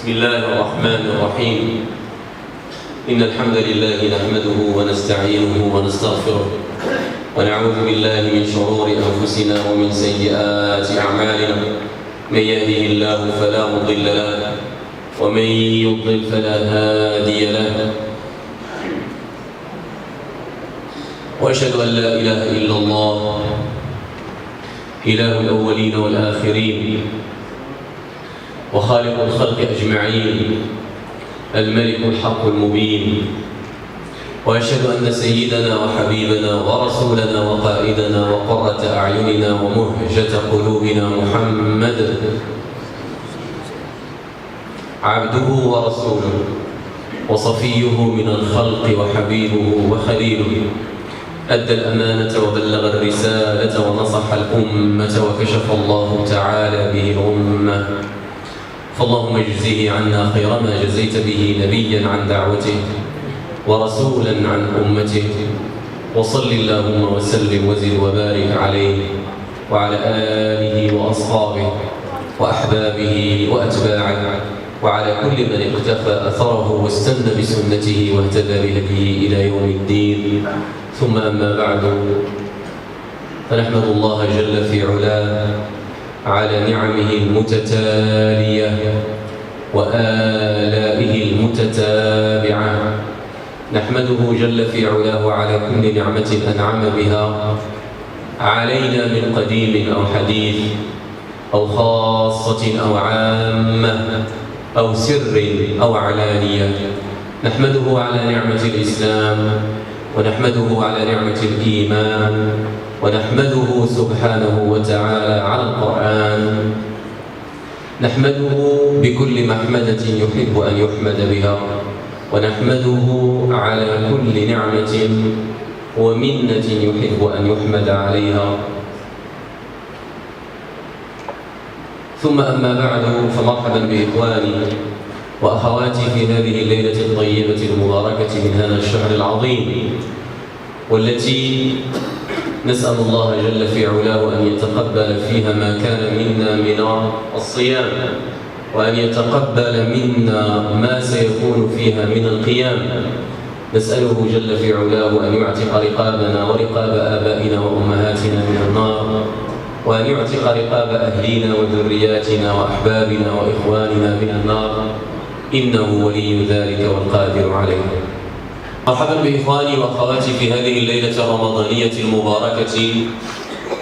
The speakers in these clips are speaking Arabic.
بسم الله الرحمن الرحيم. إن الحمد لله نحمده ونستعينه ونستغفره ونعوذ بالله من شرور أنفسنا ومن سيئات أعمالنا. من يهده الله فلا مضل له ومن يضلل فلا هادي له. وأشهد أن لا إله إلا الله إله الأولين والآخرين وخالق الخلق أجمعين الملك الحق المبين. وأشهد أن سيدنا وحبيبنا ورسولنا وقائدنا وقرة أعيننا ومهجة قلوبنا محمد عبده ورسوله وصفيه من الخلق وحبيبه وخليله. أدى الأمانة وبلغ الرسالة ونصح الأمة وكشف الله تعالى به الأمة. فاللهم اجزه عنا خير ما جزيت به نبيا عن دعوته ورسولا عن أمته. وصل اللهم وسلم وزد وبارك عليه وعلى آله وأصحابه وأحبابه وأتباعه وعلى كل من اقتفى أثره واستنى بسنته واهتدى بهديه إلى يوم الدين. ثم أما بعد، فنحمد الله جل في علاه على نعمه المتتالية وآلائه المتتابعة. نحمده جل في علاه على كل نعمة أنعم بها علينا من قديم أو حديث أو خاصة أو عامة أو سر أو علانية. نحمده على نعمة الإسلام ونحمده على نعمة الإيمان ونحمده سبحانه وتعالى على القرآن. نحمده بكل محمدة يحب أن يحمد بها ونحمده على كل نعمة ومنة يحب أن يحمد عليها. ثم أما بعد، فمرحبا بإخواني وأخواتي في هذه الليلة الطيبة المباركة من هذا الشهر العظيم، والتي نسأل الله جل في علاه أن يتقبل فيها ما كان منا من الصيام، وأن يتقبل منا ما سيكون فيها من القيام. نسأله جل في علاه أن يعتق رقابنا ورقاب آبائنا وأمهاتنا من النار، وأن يعتق رقاب أهلينا وذرياتنا وأحبابنا وإخواننا من النار، إنه ولي ذلك والقادر عليه. مرحبا بإخواني وأخواتي في هذه الليلة الرمضانية المباركة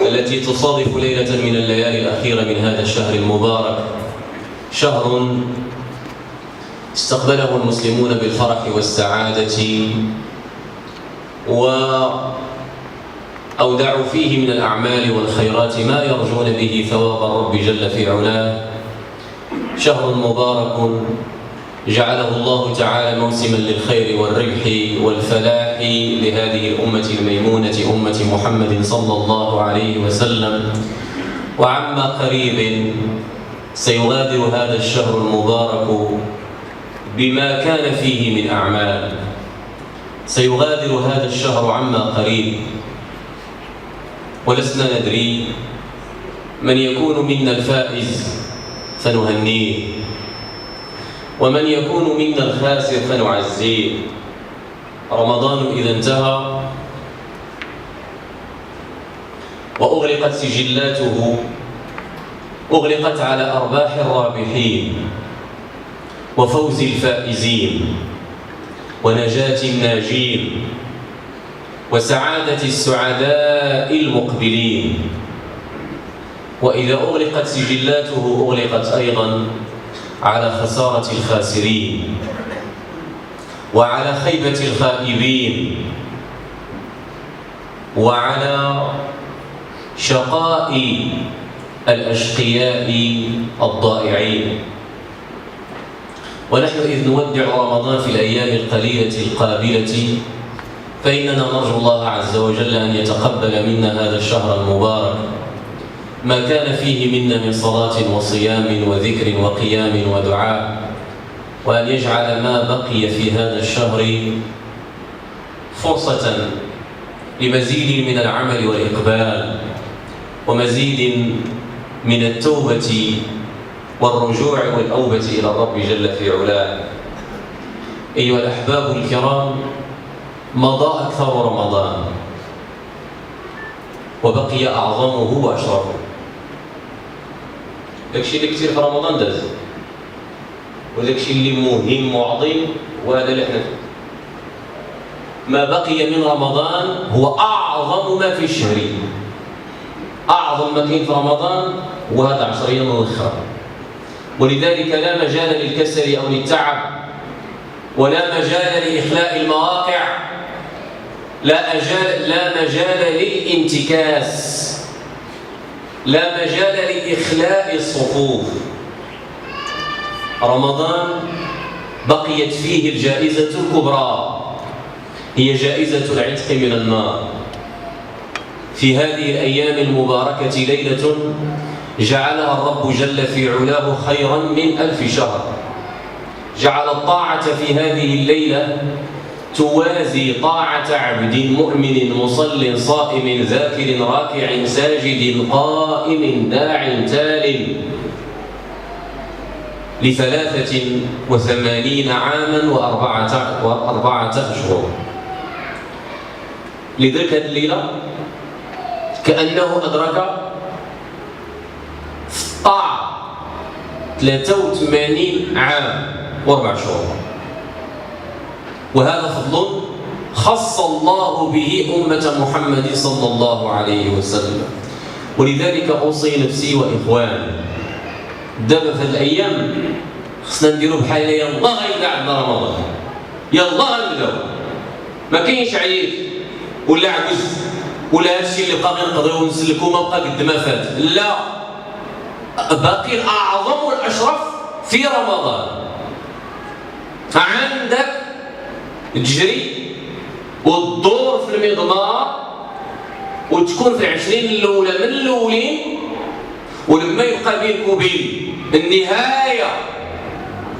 التي تصادف ليلة من الليالي الأخيرة من هذا الشهر المبارك، شهر استقبله المسلمون بالفرح والسعادة وأودعوا فيه من الأعمال والخيرات ما يرجون به ثواب الرب جل في علاه. شهر مبارك جعله الله تعالى موسما للخير والربح والفلاح لهذه الأمة الميمونة أمة محمد صلى الله عليه وسلم. وعما قريب سيغادر هذا الشهر المبارك بما كان فيه من أعمال. سيغادر هذا الشهر عما قريب ولسنا ندري من يكون منا الفائز فنهنيه، ومن يكون منا الخاسر فنعزيه. رمضان إذا انتهى وأغلقت سجلاته، أغلقت على أرباح الرابحين وفوز الفائزين ونجاة الناجين وسعادة السعداء المقبلين. وإذا أغلقت سجلاته أغلقت أيضا على خسارة الخاسرين وعلى خيبة الخائبين وعلى شقاء الأشقياء الضائعين. ونحن إذ نودع رمضان في الأيام القليلة القابلة، فإننا نرجو الله عز وجل أن يتقبل منا هذا الشهر المبارك ما كان فيه منا من صلاة وصيام وذكر وقيام ودعاء، وأن يجعل ما بقي في هذا الشهر فرصة لمزيد من العمل والإقبال ومزيد من التوبة والرجوع والأوبة إلى الرب جل في علاه. أيها الأحباب الكرام، مضى أكثر رمضان وبقي أعظمه وأشرفه. داكشي اللي كثير في رمضان داز، وداكشي اللي مهم وعظيم وهذا اللي حنا فيه. ما بقي من رمضان هو أعظم ما في الشهر. أعظم ما كاين في رمضان هو هذا 10 أيام الأخرى، ولذلك لا مجال للكسل أو للتعب، ولا مجال لإخلاء المواقع، لا مجال للانتكاس، لا مجال لإخلاء الصفوف. رمضان بقيت فيه الجائزة الكبرى، هي جائزة العتق من النار. في هذه الأيام المباركة ليلة جعلها الرب جل في علاه خيرا من 1000 شهر. جعل الطاعة في هذه الليلة توازي طاعة عبد مؤمن مصل صائم ذاكر راكع ساجد قائم داع تال ل83 عاما و4 أشهر. لذلك هذه الليلة كأنه أدرك في الطاعة 83 عام و4 شهور، وهذا فضل خص الله به أمة محمد صلى الله عليه وسلم. ولذلك أوصي نفسي وإخواني دابا في الأيام خصنا نديرو بحال يلا غيبدا عندنا رمضان، يلا غنبداو، ما كاينش عييت ولا عجز ولا هادشي اللي بقى غنقضيو ونسلكو ما بقى قد ما فات، لا، باقي الأعظم والأشرف في رمضان. عندك تجري وتدور في المضمار وتكون في 20 الأولى من الأولين، ولما يبقى بينك وبين النهاية،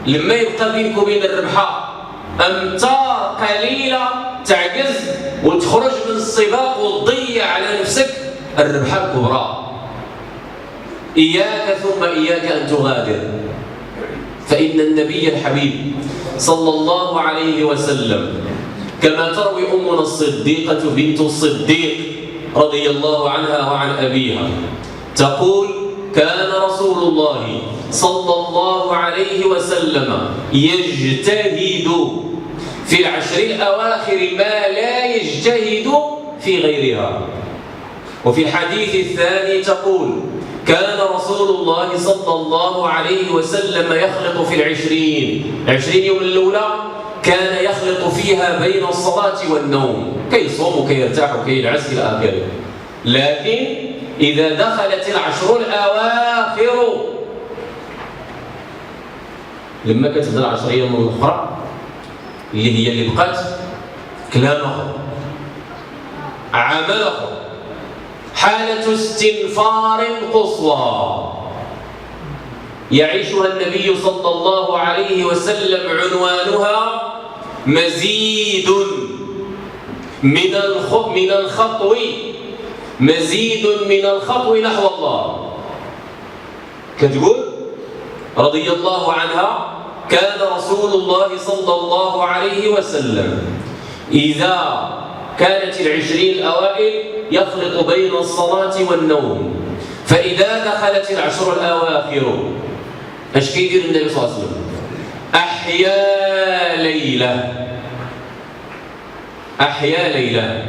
لما يبقى بينك وبين الربحة أمتار قليلة تعجز وتخرج من السباق وتضيع على نفسك الربحة الكبرى. إياك ثم إياك أن تغادر، فإن النبي الحبيب صلى الله عليه وسلم كما تروي أمنا الصديقة بنت الصديق رضي الله عنها وعن أبيها تقول: كان رسول الله صلى الله عليه وسلم يجتهد في العشر الأواخر ما لا يجتهد في غيرها. وفي الحديث الثاني تقول: كان رسول الله صلى الله عليه وسلم يخلط في 20 يوم الأولى كان يخلط فيها بين الصلاة والنوم، كي يصوم وكي يرتاح وكي ينعس إلى آخره. لكن إذا دخلت العشر الأواخر، لما كتبدا 10 أيام الأخرى اللي بقات، كلام آخر، عمل آخر، حالة استنفار قصوى يعيشها النبي صلى الله عليه وسلم، عنوانها مزيد من الخطو، مزيد من الخطو نحو الله. كتقول رضي الله عنها: كان رسول الله صلى الله عليه وسلم إذا كانت 20 الأوائل يخلط بين الصلاة والنوم، فإذا دخلت العشر الأواخر اش كيدير النبي صلى الله عليه وسلم؟ أحيا ليلة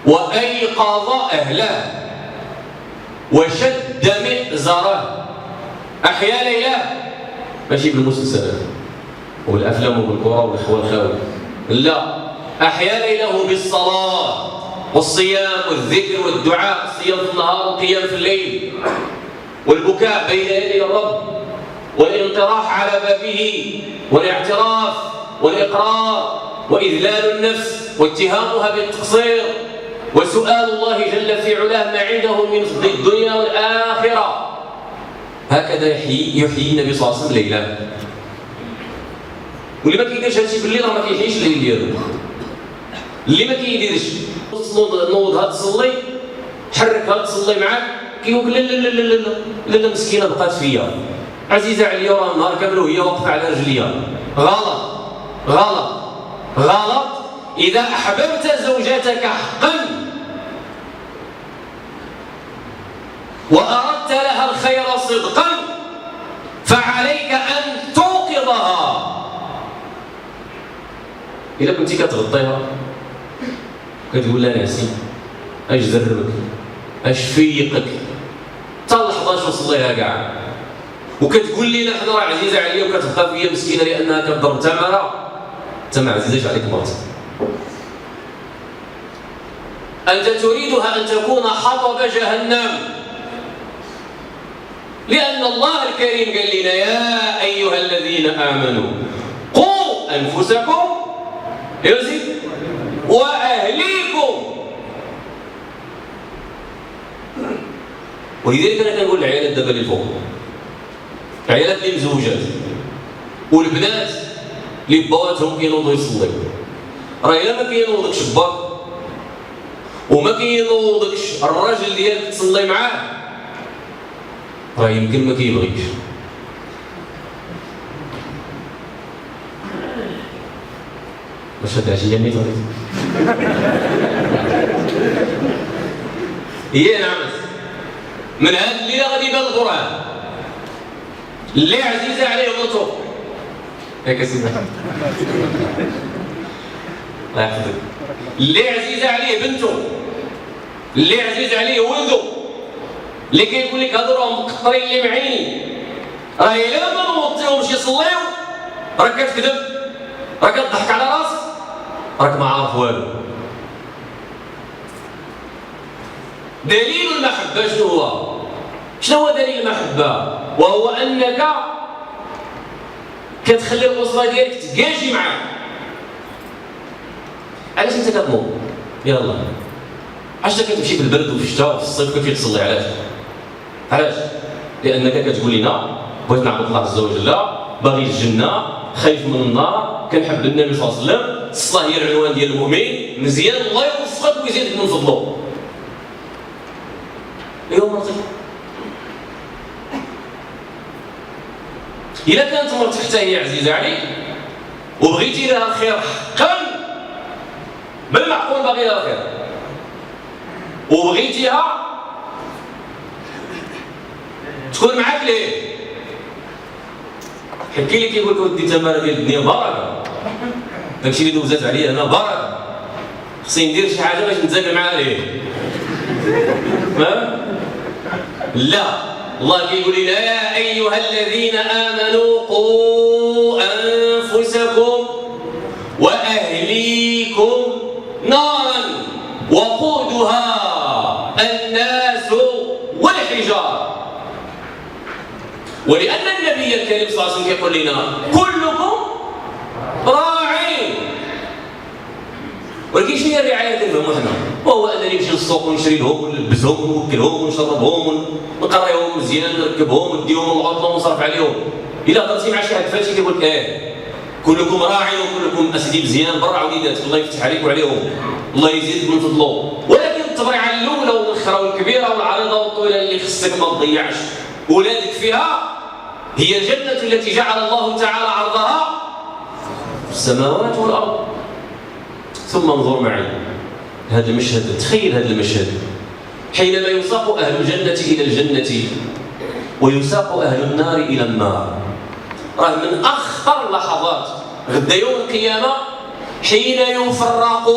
وأيقظ أهله وشد مئزره. أحيا ليلة ماشي بالمسلسلات والأفلام وبالكرة والإخوان الخاوي، لا، أحيا ليله بالصلاة والصيام والذكر والدعاء، الصيام في النهار والقيام في الليل، والبكاء بين يدي الرب، والانطراح على بابه، والاعتراف والإقرار، وإذلال النفس واتهامها بالتقصير، وسؤال الله جل في علاه ما عنده من الدنيا والآخرة. هكذا يحيي النبي صلى الله عليه وسلم ليلة. واللي ما كيديرش هادشي في الليل راه ما كيحييش الليل ديالو. اللي ما كيديرش نوضها تصلي، حركها تصلي معاك، كيقول لا لا لا لا لا لا مسكينه بقات فيا عزيزه عليا راه النهار كامل وهي واقفه على رجليا. غلط غلط غلط. اذا احببت زوجتك حقا واردت لها الخير صدقا فعليك ان توقظها. اذا كنتي كتغطيها كتقول لها ناسي اش زربك اش فيقك حتى اللحظه اش وصل ليها كاع، وكتقول لي نحن راه عزيزه عليا وكتبقى فيا مسكينه لانها كتضرب تماره. انت ما عزيزاش عليك مرتك. انت تريدها ان تكون حطب جهنم، لان الله الكريم قال لنا يا ايها الذين امنوا قوا انفسكم يزيد واهليكم. ولذلك انا كنقول للعيالات دابا اللي فوق، العيالات اللي مزوجات والبنات اللي بواتهم كينوضوا يصليو، راه الا ما كينوضكش باك وما كينوضكش الراجل ديالك تصلي معاه راه يمكن ما كيبغيكش. واش هاد العشيه نيت غادي هي نعمت من هاد الليله غادي يبان القران اللي عزيزه عليه مرتو ياك اسيدي الله يحفظك، اللي عزيزه عليه بنته، اللي عزيز عليه ولده، اللي كيقول لك هادو راهم مقطرين اللي معينين، راه الا ما نوضتيهمش يصليو راك كتكذب، راك كضحك على راسك، راك ما عارف والو. دليل المحبه شنو هو؟ شنو هو دليل المحبه؟ وهو انك كتخلي الاسره ديالك تكاجي معاك. علاش انت كتنوض؟ يلا علاش كتمشي في البرد وفي الشتاء وفي الصيف كتمشي تصلي؟ علاش؟ لانك كتقول لنا بغيت نعبد الله عز وجل، باغي الجنه، خايف من النار، كنحب النبي صلى الله عليه وسلم، الصلاه هي العنوان ديال المؤمن، مزيان الله يوفقك ويزيدك من فضله. ايوا مرتي الا كانت مرتك حتى هي عزيزه عليك وبغيتي لها الخير حقا بالمعقول، باغي لها الخير وبغيتيها تكون معاك ليه، حكي لي كيقول لك ودي تماره ديال الدنيا بركه، داكشي اللي دوزات عليا انا بركه، خصني ندير شي حاجه باش نتزاكى معاها ليه. لا، الله كيقول لنا يا ايها الذين امنوا قوا انفسكم واهليكم نارا وقودها الناس والحجاره. ولان النبي الكريم صلى الله عليه وسلم يقول لنا كلكم راعين، ولكن شنو هي الرعايه ديالهم حنا؟ وهو انني نمشي للسوق ونشري لهم ونلبسهم ونوكلهم ونشربهم ونقريهم مزيان ونركبهم ونديهم العطله ونصرف عليهم. الا هضرتي مع شي حد فاتي كيقول لك كلكم راعين وكلكم اسيدي مزيان برا وليداتك الله يفتح عليك وعليهم، الله يزيدك من فضله. ولكن التبريعه الاولى والاخرى والكبيره والعريضه والطويله اللي خصك ما تضيعش ولادك فيها هي الجنه التي جعل الله تعالى عرضها السماوات والارض. ثم انظر معي هذا المشهد، تخيل هذا المشهد حينما يساق اهل الجنه الى الجنه ويساق اهل النار الى النار. راه من اخطر اللحظات غدا يوم القيامه حين يفرق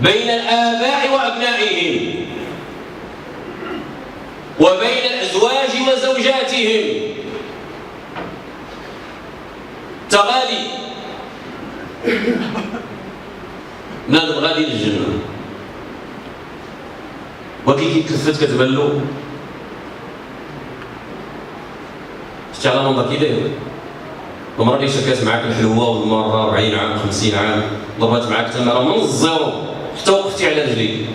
بين الاباء وابنائهم وبين الازواج وزوجاتهم. تغادي نادم غادي للجنه وكي كيتلفت كتبان له شتي على منظر كي داير. المرة اللي شركات معاك الحلوه والمره 40 عام 50 عام ضربات معاك تماره من الزيرو حتى وقفتي على رجليك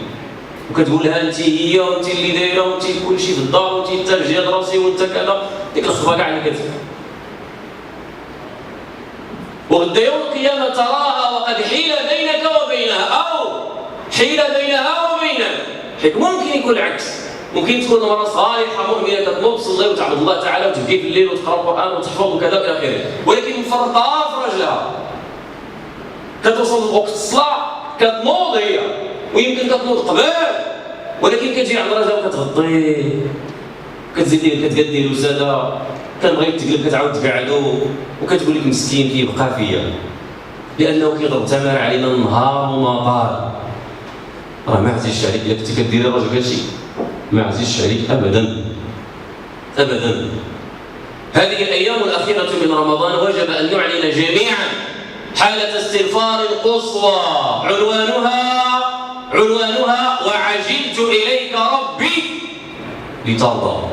وكتقول لها انت هي وانت اللي دايره وانت كلشي في الدار وانت انت رجال راسي وانت كذا، ديك الخطبه كاع اللي كتفهم. وغدا يوم القيامه تراها وقد حيل بينك وبينها او حيل بينها وبينك حيت ممكن يكون العكس، ممكن تكون مرة صالحة مؤمنة كتنوض تصلي وتعبد الله تعالى وتبكي في الليل وتقرأ القرآن وتحفظ وكذا إلى آخره، ولكن مفرطة في رجلها، كتوصل وقت الصلاة كتنوض هي، ويمكن كتنوض قبل، ولكن كتجي عند راجلها وكتغطيه، كتقدي له سادة، كنبغي تقلب كتعاود تقعدو، وكتقول لك مسكين كيبقى فيا، لأنه كيضرب تمر علينا النهار وما طال. راه ما عزيزش عليك إلا كنتي كديري الراجل هادشي، ما عزيزش عليك أبدا أبدا. هذه الأيام الأخيرة من رمضان وجب أن نعلن جميعا حالة استغفار قصوى عنوانها وعجلت إليك ربي لترضى.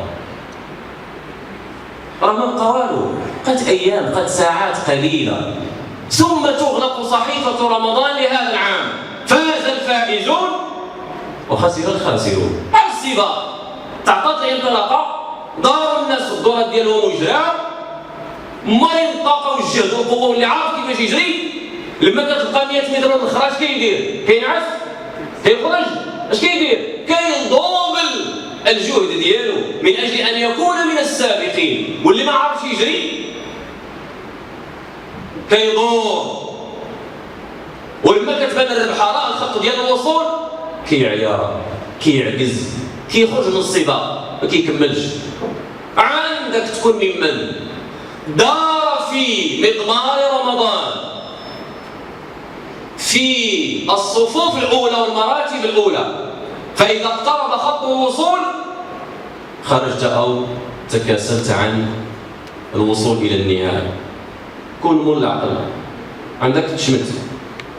راه ما بقى والو، قد أيام قد ساعات قليلة ثم تغلق صحيفة رمضان لهذا العام. فاز الفائزون وخسر الخاسرون. السباق تعطت الانطلاقة، دار الناس في الدورات ديالهم وجراو، مريض الطاقة والجهد والقوة واللي عارف كيفاش يجري، لما كتلقى 100 متر من الاخر اش كيدير؟ كينعس؟ كيخرج؟ اش كيدير؟ كيندوبل الجهد ديالو من اجل ان يكون من السابقين، واللي ما عارفش يجري كيدور، ولما كتبان الربحه راه الخط ديال الوصول كيعيا كيعجز كيخرج من السباق ما كيكملش. عندك تكون ممن دار في مضمار رمضان في الصفوف الأولى والمراتب الأولى، فإذا اقترب خط الوصول خرجت أو تكاسلت عن الوصول إلى النهاية. كن ملعقل، عندك تشمت،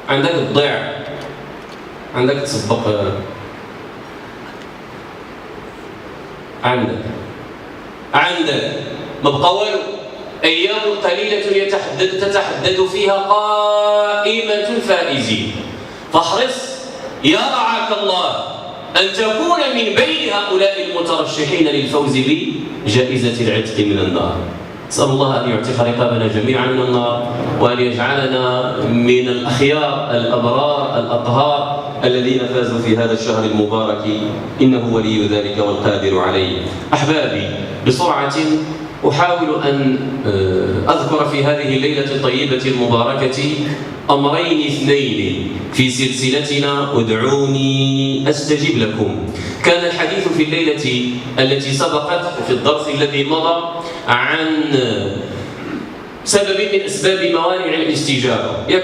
عندك تضيع، عندك تسبق، عندك ما بقى والو. أيام قليلة تتحدد فيها قائمة الفائزين، فاحرص يا رعاك الله أن تكون من بين هؤلاء المترشحين للفوز بجائزة العتق من النار. أسأل الله أن يعتق رقابنا جميعا من النار، وأن يجعلنا من الأخيار الأبرار الأطهار الذين فازوا في هذا الشهر المبارك، إنه ولي ذلك والقادر عليه. أحبابي، بسرعة أحاول أن أذكر في هذه الليلة الطيبة المباركة أمرين اثنين في سلسلتنا ادعوني أستجب لكم. كان الحديث في الليلة التي سبقت وفي الدرس الذي مضى عن سبب من أسباب موانع الاستجابة.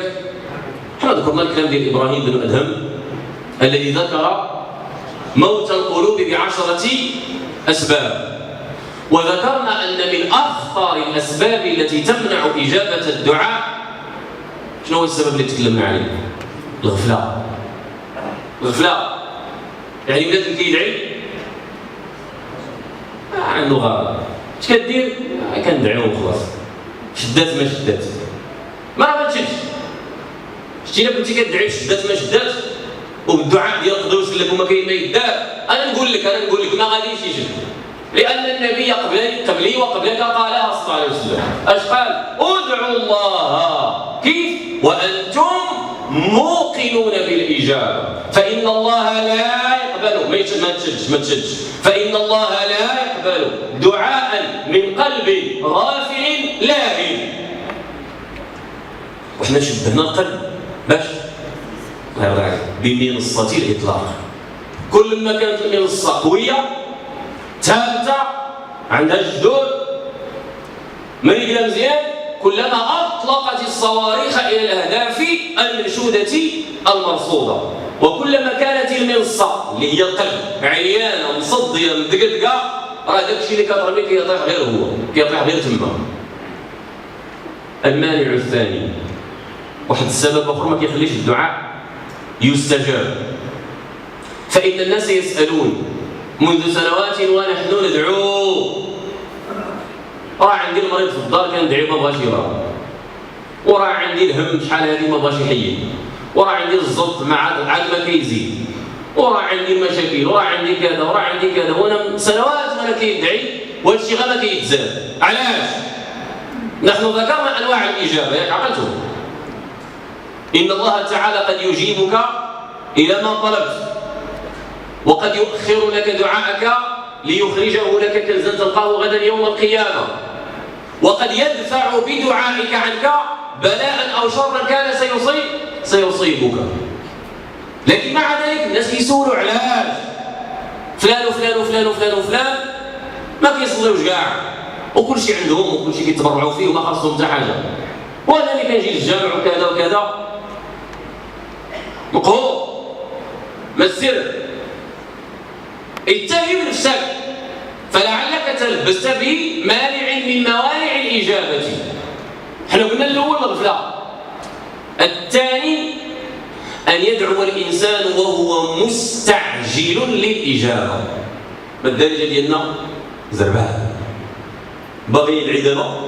احنا ذكرنا الكلام ديال إبراهيم بن أدهم الذي ذكر موت القلوب ب10 أسباب، وذكرنا أن من أخطر الأسباب التي تمنع إجابة الدعاء شنو هو السبب اللي تكلمنا عليه؟ الغفلة. يعني بنادم كيدعي عنده غرض، اش كدير؟ كندعيو وخلاص، شدات ما شدات ما تشدش. شتي الا كنتي كدعي شدات ما شدات وبالدعاء ديال قدوس لك وما كاين ما يدار، انا نقول لك ما غاديش يجب، لأن النبي قبلي وقبلك قالها صلى الله عليه وسلم. اش قال؟ ادعوا الله كيف؟ وأنتم موقنون بالإجابة، فإن الله لا يقبل ما تشدش فإن الله لا يقبل دعاء من قلب غافل لاهٍ. وإحنا شبهنا القلب باش بمنصة الإطلاق. كل ما كانت المنصة قوية ثابتة عندها الجدود مريقلة مزيان، كلما أطلقت الصواريخ إلى الأهداف المنشودة المرصودة، وكلما كانت المنصة اللي هي القلب عيانة مصدية مدقدقة، راه داكشي اللي كترمي كيطيح غير هو، كيطيح غير تما. المانع الثاني، واحد السبب آخر ما كيخليش الدعاء يستجاب، فإن الناس يسألون منذ سنوات ونحن ندعو. راه عندي المريض في الدار كندعي ما بغاش يراه، وراه عندي الهم شحال هذه ما بغاش يحيد، وراه عندي الزبط عاد ما كيزيد، وراه عندي المشاكل، وراه عندي كذا، وراه عندي كذا، وانا سنوات وانا كيدعي وهذا الشيء غير ما كيتزاد. علاش؟ نحن ذكرنا انواع الاجابه، ياك عقلتوا؟ ان الله تعالى قد يجيبك الى ما طلبت، وقد يؤخر لك دعاءك ليخرجه لك كنزا تلقاه غدا يوم القيامة، وقد يدفع بدعائك عنك بلاء أو شرا كان سيصيبك. لكن مع ذلك الناس كيسولوا علاش فلان وفلان وفلان وفلان وفلان ما كيصليوش كاع، وكل شيء عندهم وكل شيء كيتبرعوا فيه وما خاصهم حتى حاجه، وانا اللي كنجي للجامع وكذا وكذا. مقهور. ما السر؟ اتهم نفسك فلعلك تلبست بمانع من موانع الاجابه. احنا قلنا الاول الغفله. الثاني ان يدعو الانسان وهو مستعجل للاجابه. ما الدارجه ديالنا؟ زربان باغي يدعي دابا،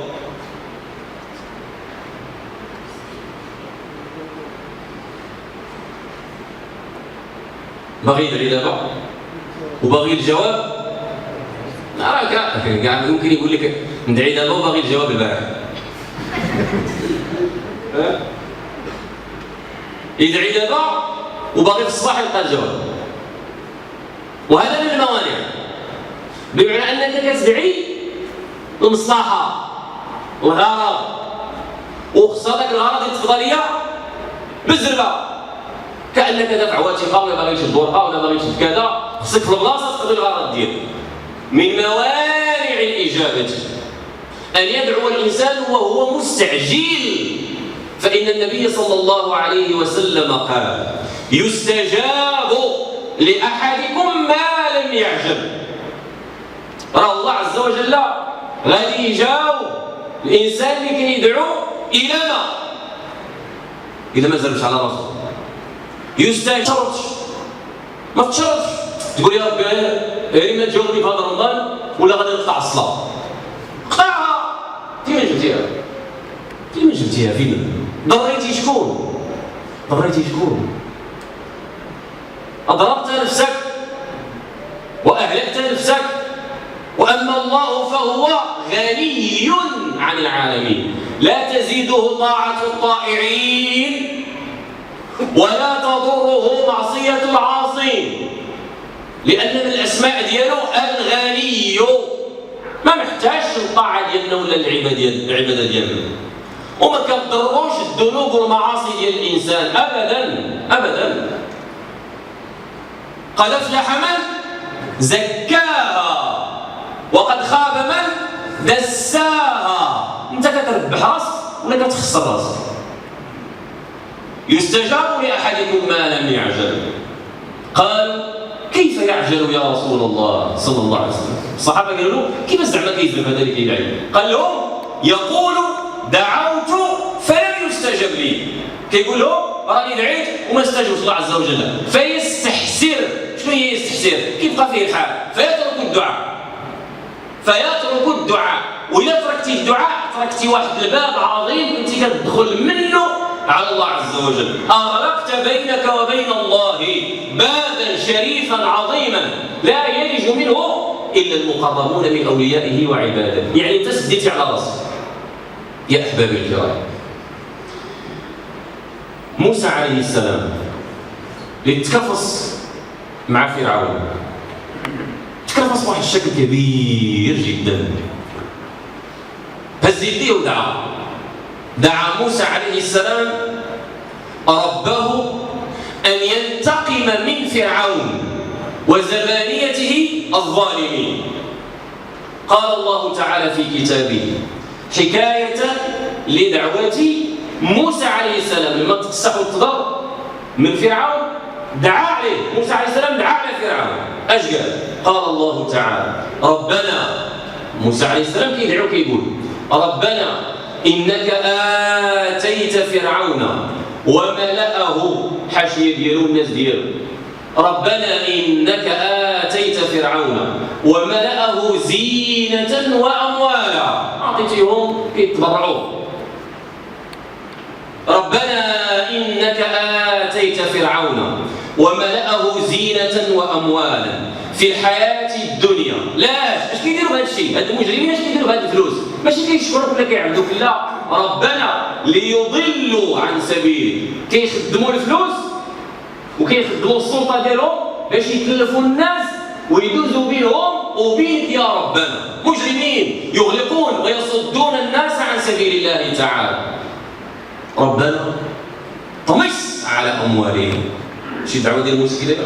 باغي يدعي دابا وباغي الجواب. راه كاع يمكن يقول لك ندعي دابا وباغي الجواب البارح. يدعي دابا وباغي في الصباح يلقى الجواب. وهذا من الموانع، بمعنى انك كتدعي المصلحه الغرض، وخصها ذاك الغرض التفضيليه بالزربه، كانك دافع وثيقه ولا باغي تشد ورقه ولا باغي تشد كذا، خصك في البلاصه تقضي الغرض ديالك. من موانع الاجابه ان يدعو الانسان وهو مستعجل، فان النبي صلى الله عليه وسلم قال: يستجاب لاحدكم ما لم يعجل. راه الله عز وجل غادي يجاوب الانسان اللي كيدعو الى ما زربش على راسه. يستجاب، ما تشرطش تقول يا ربي غير ما تجاوبني في هذا رمضان ولا غادي نقطع الصلاه. قطعها. فين جبتيها؟ فين ضريتي شكون؟ اضربت نفسك واهلكت نفسك. واما الله فهو غني عن العالمين، لا تزيده طاعه الطائعين ولا تضره معصيه العاصين، لان من الاسماء ديالو الغني، ما محتاجش الطاعه ديالنا ولا العباده ديالنا، وما كتضروش الذنوب والمعاصي ديال الانسان ابدا. قد افلح من زكاها وقد خاب من دساها. انت كتربح راسك ولا كتخسر راسك؟ يستجاب لاحدكم ما لم يعجل. قال: كيف يعجل يا رسول الله صلى الله عليه وسلم؟ الصحابه قالوا له: كيف زعما كيزرب هذا اللي كيدعي؟ قال لهم: يقول دعوت فلم يستجب لي. كيقول لهم راني دعيت وما استجابش الله عز وجل، فيستحسر. شنو هي يستحسر؟ كيبقى فيه الحال فيترك الدعاء. وإذا تركتي الدعاء تركتي واحد الباب عظيم انت كتدخل منه على الله عز وجل. أغلقت بينك وبين الله بابا شريفا عظيما لا يلج منه إلا المقربون من أوليائه وعباده. يعني انت سديتي على راسك. يا أحبابي الكرام، موسى عليه السلام اللي تكفص مع فرعون، تكرفص بواحد الشكل كبير جدا، هز يديه ودعا موسى عليه السلام ربه أن ينتقم من فرعون وزبانيته الظالمين. قال الله تعالى في كتابه حكاية لدعوة موسى عليه السلام لما تقصح وتضر من فرعون، دعا عليه موسى عليه السلام، دعا على فرعون. اش قال الله تعالى: ربنا، موسى عليه السلام كيدعو كيقول: ربنا انك اتيت فرعون وملأه، حاشيه ديالو الناس ديالو، ربنا انك اتيت فرعون وملأه زينة واموالا، اعطيتيهم كيتبرعوا. ربنا انك اتيت فرعون وملأه زينة وأموالا في الحياة الدنيا. لا، اش كيديروا بهذا الشيء؟ هاد المجرمين اش كيديروا بهذا الفلوس؟ ماشي كيشكروك ولا كيعبدوك، لا، ربنا ليضلوا عن سبيلك. كيخدموا الفلوس وكيخدموا السلطة ديالهم باش يكلفوا الناس ويدوزوا بهم وبينك يا ربنا. مجرمين يغلقون ويصدون الناس عن سبيل الله تعالى. ربنا طمس على أموالهم. شي دعوة ديال المسكين.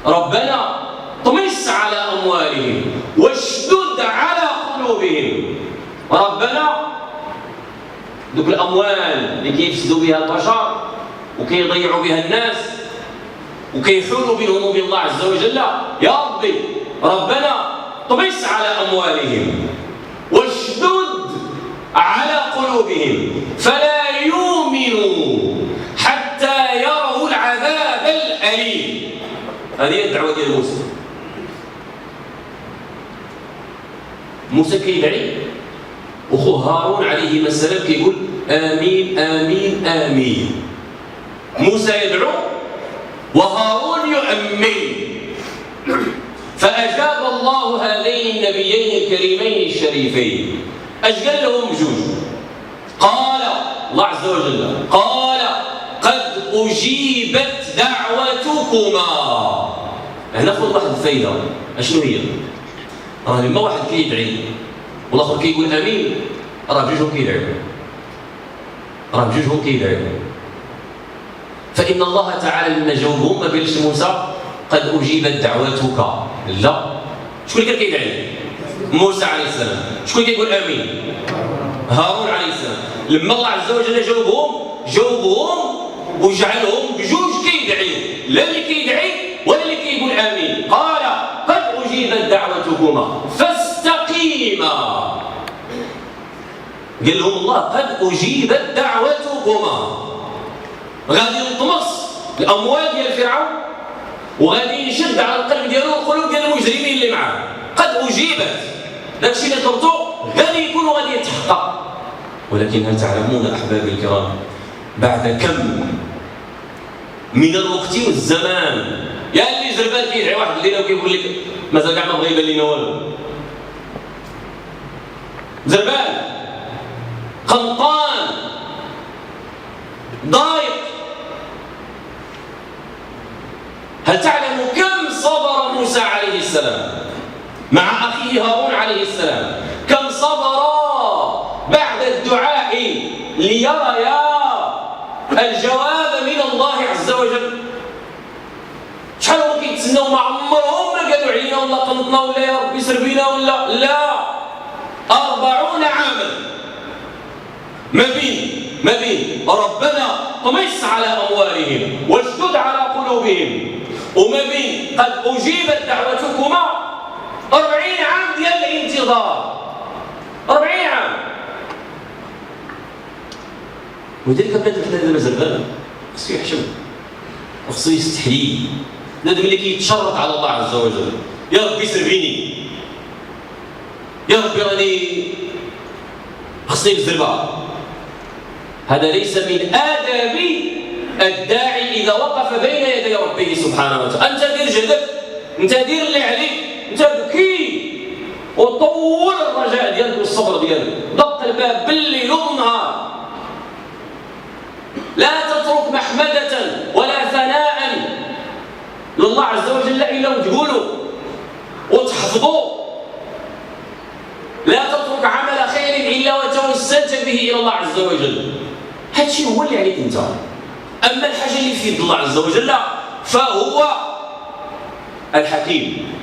ربنا طمس على أموالهم واشدد على قلوبهم. ربنا دوك الأموال اللي كيفسدوا بها البشر وكيضيعوا بها الناس وكيحولوا بينهم وبين الله عز وجل، يا ربي ربنا طمس على أموالهم واشدد على قلوبهم فلا يؤمنوا حتى يروا العذاب الأليم. هذه هي الدعوة ديال موسى. موسى كيدعي وخوه هارون عليه السلام كيقول آمين آمين آمين. موسى يدعو وهارون يؤمن. فأجاب الله هذين النبيين الكريمين الشريفين. اش قال لهم بجوج؟ قال الله عز وجل قال قد أجيبت دعوتكما. هنا ناخذ واحد الفايدة. اشنو هي؟ راه لما واحد كيدعي والاخر كيقول امين راه بجوجهم كيدعيو. فإن الله تعالى لما جاوبهم ما قالش موسى قد أجيبت دعوتك، لا. شكون اللي كان كيدعي؟ موسى عليه السلام. شكون كيقول امين؟ هارون عليه السلام. لما الله عز وجل جاوبهم وجعلهم بجوج كيدعيو، لا اللي كيدعي ولا اللي كيقول امين. قال قد أجيبت دعوتكما فاستقيما. قال لهم الله قد أجيبت دعوتكما. غادي نطمس الأموال ديال فرعون وغادي يشد على القلب ديالو والقلوب ديال المجرمين اللي معاه. قد أجيبت، داكشي اللي طلبتو غادي يكون وغادي يتحقق. ولكن هل تعلمون أحبابي الكرام بعد كم من الوقت والزمان يا اللي زربان كيدعي واحد الليله وكيقول لك مازال كاع ما بغى يبان لينا والو. زربان قنطان ضايق. هل تعلم كم صبر موسى عليه السلام مع أخيه هارون عليه السلام؟ كم صبر بعد الدعاء ليريا الجواب من الله عز وجل؟ شحال هما كيتسناو؟ ما عمرهم ما قالوا علينا ولا قنطنا ولا يا ربي سر بينا ولا لا. 40 عاما ما بين ربنا طمس على أموالهم واشدد على قلوبهم وما بين قد أجيبت دعوتكما 40 عام ديال الانتظار. 40 عام. ولذلك بنادم حتى هذا مازال خصو يحشم وخصو يستحيي. بنادم اللي كيتشرط على الله عز وجل يا ربي سربيني، يا ربي راني خصني بالزربه. هذا ليس من آداب الداعي إذا وقف بين يدي ربه سبحانه وتعالى. أنت دير جهدك، أنت دير اللي عليك، أنت بكي وطول الرجاء ديالك والصبر ديالك، ضبط الباب بالليل والنهار. لا تترك محمدة ولا ثناء لله عز وجل إلا وتقولوا وتحفظوا. لا تترك عمل خير إلا وتوسلت به إلى الله عز وجل. هذا الشيء هو اللي عليك أنت. أما الحاجة اللي في يد الله عز وجل فهو الحكيم.